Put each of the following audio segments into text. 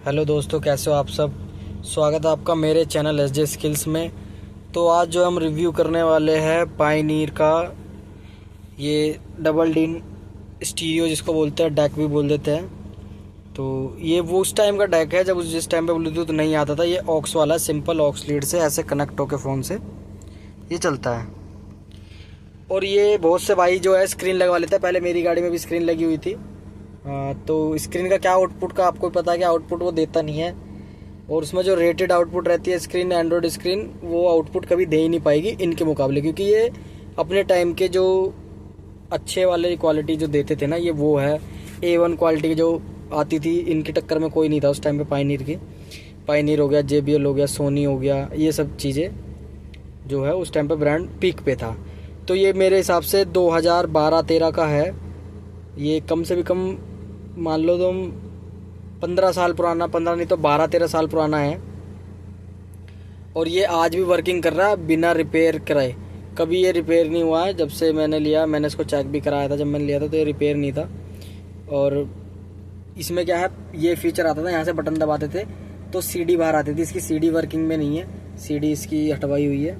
Hello दोस्तों, कैसे हो आप सब। स्वागत है आपका मेरे चैनल एसजे स्किल्स में। तो आज जो हम रिव्यू करने वाले हैं पायनीर का ये डबल डीन स्टीरियो जिसको बोलते हैं, डैक भी बोल देते हैं। तो ये वो उस टाइम का डैक है जब जिस टाइम पे ब्लूटूथ नहीं आता था। ये ऑक्स वाला सिंपल ऑक्स लीड से ऐसे कनेक्ट होकर फ़ोन से ये चलता है। और ये बहुत से भाई जो है स्क्रीन लगवा लेते हैं। पहले मेरी गाड़ी में भी स्क्रीन लगी हुई थी। तो स्क्रीन का क्या आउटपुट का आपको पता है कि आउटपुट वो देता नहीं है। और उसमें जो रेटेड आउटपुट रहती है स्क्रीन, एंड्रॉयड स्क्रीन, वो आउटपुट कभी दे ही नहीं पाएगी इनके मुकाबले, क्योंकि ये अपने टाइम के जो अच्छे वाले क्वालिटी जो देते थे ना, ये वो है A1 क्वालिटी की जो आती थी। इनकी टक्कर में कोई नहीं था उस टाइम पे पायनीर की। पायनीर हो गया, JBL हो गया, सोनी हो गया, ये सब चीज़ें जो है उस टाइम पे ब्रांड पीक पे था। तो ये मेरे हिसाब से 2012-13 का है। ये कम से भी कम मान लो तुम 15 साल पुराना, 15 नहीं तो 12-13 साल पुराना है। और ये आज भी वर्किंग कर रहा है बिना रिपेयर कराए। कभी ये रिपेयर नहीं हुआ है जब से मैंने लिया। मैंने इसको चेक भी कराया था जब मैंने लिया था, तो ये रिपेयर नहीं था। और इसमें क्या है, ये फीचर आता था यहाँ से बटन दबाते थे तो CD बाहर आती थी। इसकी CD वर्किंग में नहीं है, CD इसकी हटवाई हुई है।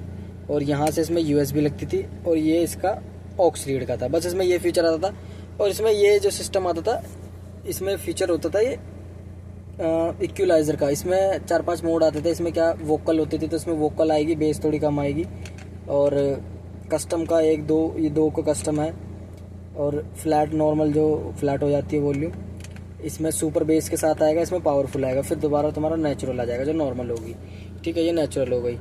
और यहाँ से इसमें USB लगती थी और ये इसका ऑक्स रीड का था। बस इसमें ये फीचर आता था। और इसमें ये जो सिस्टम आता था, इसमें फीचर होता था ये इक्वलाइजर का। इसमें 4-5 मोड आते थे। इसमें क्या वोकल होती थी, तो इसमें वोकल आएगी, बेस थोड़ी कम आएगी। और कस्टम का 1-2, ये 2 का कस्टम है। और फ्लैट नॉर्मल जो फ्लैट हो जाती है वॉल्यूम, इसमें सुपर बेस के साथ आएगा। इसमें पावरफुल आएगा। फिर दोबारा तुम्हारा नेचुरल आ जाएगा जो नॉर्मल होगी। ठीक है, ये नेचुरल हो गई।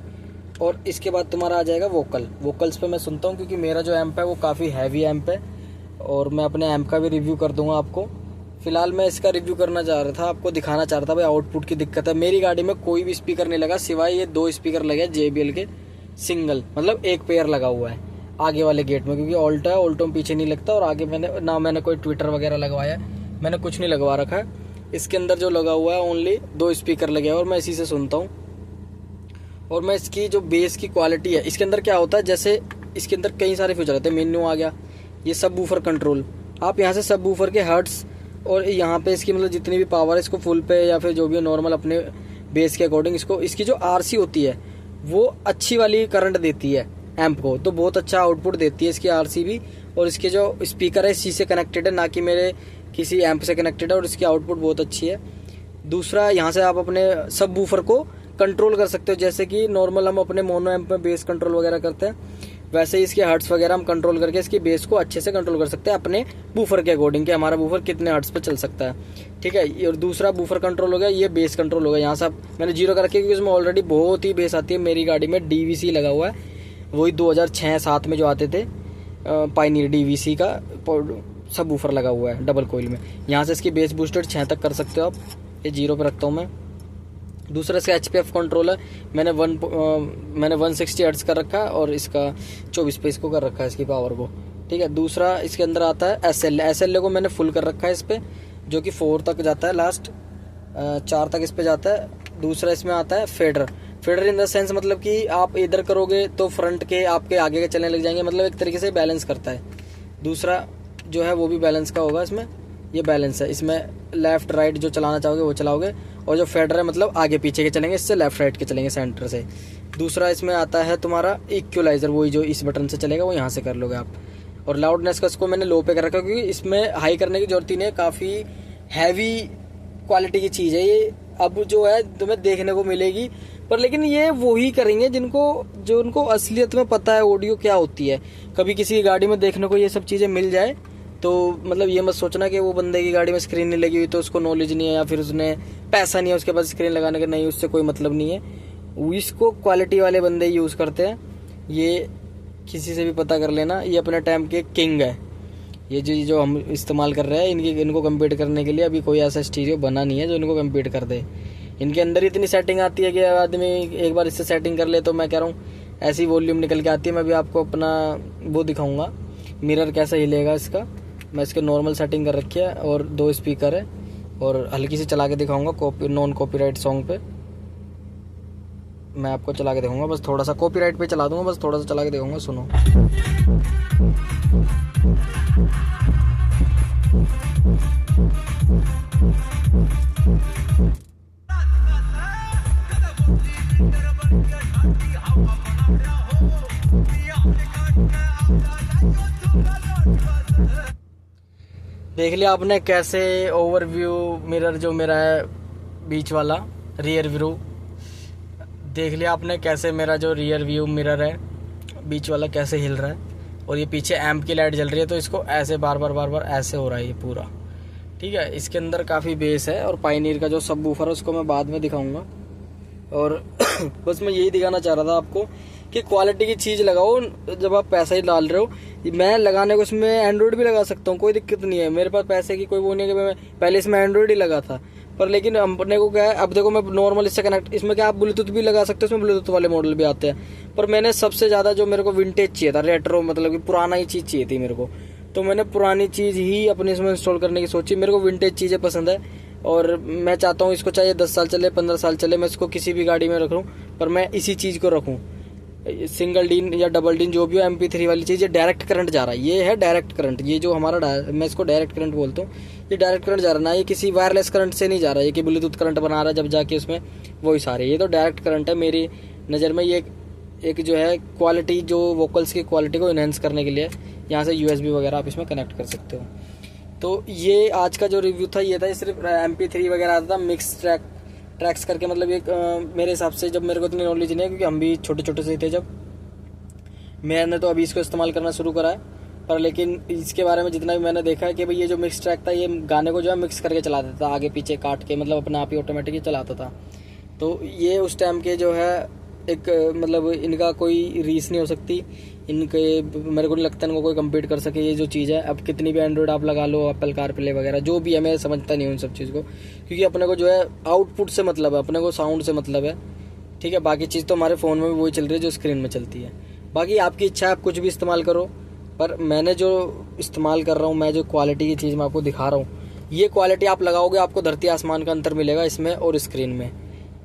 और इसके बाद तुम्हारा आ जाएगा वोकल। वोकल्स पे मैं सुनता हूँ क्योंकि मेरा जो एम्प है वो काफ़ी हैवी एम्प है। और मैं अपने एम्प का भी रिव्यू कर दूंगा आपको। फिलहाल मैं इसका रिव्यू करना चाह रहा था, आपको दिखाना चाह रहा था भाई आउटपुट की दिक्कत है। मेरी गाड़ी में कोई भी स्पीकर नहीं लगा सिवाय ये 2 स्पीकर लगे JBL के सिंगल, मतलब एक पेयर लगा हुआ है आगे वाले गेट में, क्योंकि ऑल्टो है, ऑल्टो में पीछे नहीं लगता। और आगे मैंने कोई ट्विटर वगैरह लगवाया, मैंने कुछ नहीं लगवा रखा है। इसके अंदर जो लगा हुआ है ओनली 2 स्पीकर लगे हैं और मैं इसी से सुनता हूँ। और मैं इसकी जो बेस की क्वालिटी है, इसके अंदर क्या होता है, जैसे इसके अंदर कई सारे फीचर रहते हैं। मेन्यू आ गया, ये सब वूफर कंट्रोल, आप यहाँ से सब वूफर के हर्ट्स और यहाँ पे इसकी मतलब जितनी भी पावर है इसको फुल पे या फिर जो भी नॉर्मल अपने बेस के अकॉर्डिंग इसकी जो RC होती है वो अच्छी वाली करंट देती है एम्प को, तो बहुत अच्छा आउटपुट देती है इसकी RC भी। और इसके जो स्पीकर है इसी से कनेक्टेड है, ना कि मेरे किसी एम्प से कनेक्टेड है। और इसकी आउटपुट बहुत अच्छी है। दूसरा, यहाँ से आप अपने सब वूफर को कंट्रोल कर सकते हो, जैसे कि नॉर्मल हम अपने मोनो एम्प में बेस कंट्रोल वगैरह करते हैं, वैसे ही इसके हर्ट्स वगैरह हम कंट्रोल करके इसकी बेस को अच्छे से कंट्रोल कर सकते हैं अपने बूफर के अकॉर्डिंग कि हमारा बूफर कितने हर्ट्स पे चल सकता है। ठीक है, और दूसरा बूफर कंट्रोल हो गया, ये बेस कंट्रोल हो गया। यहाँ से मैंने 0 कर रखी है क्योंकि इसमें ऑलरेडी बहुत ही बेस आती है। मेरी गाड़ी में DVC लगा हुआ है, वही 2006-07 में जो आते थे पायनीर DVC का सब बूफर लगा हुआ है डबल कोइल में। यहाँ से इसकी बेस बूस्टेड 6 तक कर सकते हो आप। ये 0 पे रखता हूँ मैं। दूसरा इसका HPF कंट्रोल है, मैंने 160 हर्ट्ज कर रखा है और इसका 24 पे इसको कर रखा है इसकी पावर को। ठीक है, दूसरा इसके अंदर आता है SLA को मैंने फुल कर रखा है इस पे, जो कि 4 तक जाता है, लास्ट 4 तक इस पे जाता है। दूसरा इसमें आता है फेडर इन द सेंस, मतलब कि आप इधर करोगे तो फ्रंट के आपके आगे के चलने लग जाएंगे, मतलब एक तरीके से बैलेंस करता है। दूसरा जो है वो भी बैलेंस का होगा, इसमें ये बैलेंस है। इसमें लेफ्ट राइट जो चलाना चाहोगे वो चलाओगे। और जो फेडर है मतलब आगे पीछे के चलेंगे, इससे लेफ्ट राइट के चलेंगे सेंटर से। दूसरा इसमें आता है तुम्हारा इक्वलाइजर, वही जो इस बटन से चलेगा वो यहाँ से कर लोगे आप। और लाउडनेस का इसको मैंने लो पे कर रखा क्योंकि इसमें हाई करने की जरूरत ही नहीं है, काफ़ी हैवी क्वालिटी की चीज़ है ये। अब जो है तुम्हें देखने को मिलेगी, पर लेकिन ये वही करेंगे जो उनको असलियत में पता है ऑडियो क्या होती है। कभी किसी की गाड़ी में देखने को ये सब चीज़ें मिल जाए तो मतलब ये मत सोचना कि वो बंदे की गाड़ी में स्क्रीन नहीं लगी हुई तो उसको नॉलेज नहीं है या फिर उसने पैसा नहीं है उसके पास स्क्रीन लगाने का। नहीं, उससे कोई मतलब नहीं है। इसको क्वालिटी वाले बंदे यूज़ करते हैं। ये किसी से भी पता कर लेना, ये अपने टाइम के किंग है। ये जो हम इस्तेमाल कर रहे हैं इनको कम्पीट करने के लिए अभी कोई ऐसा स्टीरियो बना नहीं है जो इनको कम्पीट कर दे। इनके अंदर इतनी सेटिंग आती है कि आदमी एक बार इससे सेटिंग कर ले तो मैं कह रहा हूँ ऐसी वॉल्यूम निकल के आती है। मैं भी आपको अपना वो दिखाऊंगा, मिरर कैसा हिलेगा इसका। मैं इसके नॉर्मल सेटिंग कर रखी है और 2 स्पीकर है। और हल्की सी चला के दिखाऊंगा नॉन कॉपीराइट सॉन्ग पे मैं आपको चला के दिखाऊंगा। बस थोड़ा सा कॉपीराइट पे चला दूंगा, बस थोड़ा सा चला के दिखाऊंगा, सुनो। देख लिया आपने कैसे ओवरव्यू मिरर जो मेरा है बीच वाला रियर व्यू, देख लिया आपने कैसे मेरा जो रियर व्यू मिरर है बीच वाला कैसे हिल रहा है। और ये पीछे एम्प की लाइट जल रही है तो इसको ऐसे बार बार ऐसे हो रहा है ये पूरा। ठीक है, इसके अंदर काफ़ी बेस है। और पायनीर का जो सबवूफर है उसको मैं बाद में दिखाऊंगा। और बस मैं यही दिखाना चाह रहा था आपको कि क्वालिटी की चीज़ लगाओ जब आप पैसा ही डाल रहे हो। मैं लगाने को इसमें एंड्रॉयड भी लगा सकता हूँ, कोई दिक्कत नहीं है, मेरे पास पैसे की कोई वो नहीं है कि मैं पहले इसमें एंड्रॉयड ही लगा था। पर लेकिन अपने को क्या है, अब देखो मैं नॉर्मल इससे कनेक्ट, इसमें क्या आप ब्लूटूथ भी लगा सकते हो, इसमें ब्लूटूथ वाले मॉडल भी आते हैं। पर मैंने सबसे ज़्यादा जो मेरे को विंटेज चाहिए था, रेट्रो मतलब कि पुराना ही चीज़ चाहिए थी मेरे को, तो मैंने पुरानी चीज़ ही अपने इसमें इंस्टॉल करने की सोची। मेरे को विंटेज चीज़ें पसंद है और मैं चाहता हूँ इसको चाहे 10 साल चले 15 साल चले, मैं इसको किसी भी गाड़ी में रखूँ पर मैं इसी चीज़ को रखूँ। सिंगल डीन या डबल डीन जो भी हो, MP3 वाली चीज़, ये डायरेक्ट करंट जा रहा है, ये है डायरेक्ट करंट। ये जो हमारा मैं इसको डायरेक्ट करंट बोलता हूँ, ये डायरेक्ट करंट जा रहा है ना, ये किसी वायरलेस करंट से नहीं जा रहा है, ये कि ब्लूटूथ करंट बना रहा है जब जाके उसमें वॉइस आ रही है। ये तो डायरेक्ट करंट है मेरी नज़र में। ये एक जो है क्वालिटी, जो वोकल्स की क्वालिटी को इन्हेंस करने के लिए यहाँ से USB वगैरह आप इसमें कनेक्ट कर सकते हो। तो ये आज का जो रिव्यू था ये था, ये सिर्फ MP3 वगैरह आता था, मिक्स ट्रैक्स करके, मतलब एक मेरे हिसाब से, जब मेरे को इतनी नॉलेज नहीं है क्योंकि हम भी छोटे छोटे से थे जब, मैंने तो अभी इसको इस्तेमाल करना शुरू करा है। पर लेकिन इसके बारे में जितना भी मैंने देखा है कि भाई ये जो मिक्स ट्रैक था ये गाने को जो है मिक्स करके चला देता था, आगे पीछे काट के, मतलब अपने आप ही ऑटोमेटिक चलाता था। तो ये उस टाइम के जो है एक मतलब इनका कोई रीस नहीं हो सकती, इनके मेरे को नहीं लगता इनको कोई कम्पीट कर सके ये जो चीज़ है। अब कितनी भी एंड्रॉयड आप लगा लो, एप्पल कारप्ले वगैरह जो भी है, मैं समझता नहीं हूँ उन सब चीज़ को, क्योंकि अपने को जो है आउटपुट से मतलब है, अपने को साउंड से मतलब है। ठीक है, बाकी चीज़ तो हमारे फ़ोन में भी वही चल रही है जो स्क्रीन में चलती है। बाकी आपकी इच्छा है, आप कुछ भी इस्तेमाल करो, पर मैंने जो इस्तेमाल कर रहा हूँ, मैं जो क्वालिटी की चीज़ मैं आपको दिखा रहा हूँ, ये क्वालिटी आप लगाओगे आपको धरती आसमान का अंतर मिलेगा इसमें और स्क्रीन में।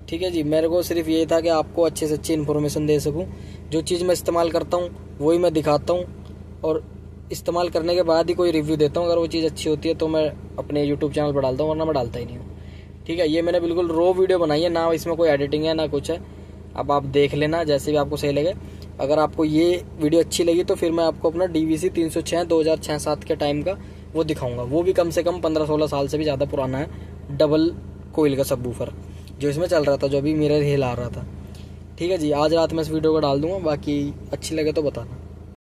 ठीक है जी, मेरे को सिर्फ ये था कि आपको अच्छे से अच्छी इन्फॉर्मेशन दे सकूं। जो चीज़ मैं इस्तेमाल करता हूं वही मैं दिखाता हूं और इस्तेमाल करने के बाद ही कोई रिव्यू देता हूं। अगर वो चीज़ अच्छी होती है तो मैं अपने YouTube चैनल पर डालता हूं, वरना मैं डालता ही नहीं हूँ। ठीक है, ये मैंने बिल्कुल रो वीडियो बनाई है, ना इसमें कोई एडिटिंग है ना कुछ है। अब आप देख लेना जैसे भी आपको सही लगे। अगर आपको ये वीडियो अच्छी लगी तो फिर मैं आपको अपना DVC 306 2006-07 के टाइम का वो दिखाऊंगा। वो भी कम से कम 15-16 साल से भी ज़्यादा पुराना है, डबल कोइल का सबवूफर जो इसमें चल रहा था, जो अभी मिरर हिल आ रहा था। ठीक है जी, आज रात में इस वीडियो को डाल दूंगा, बाकी अच्छी लगे तो बताना।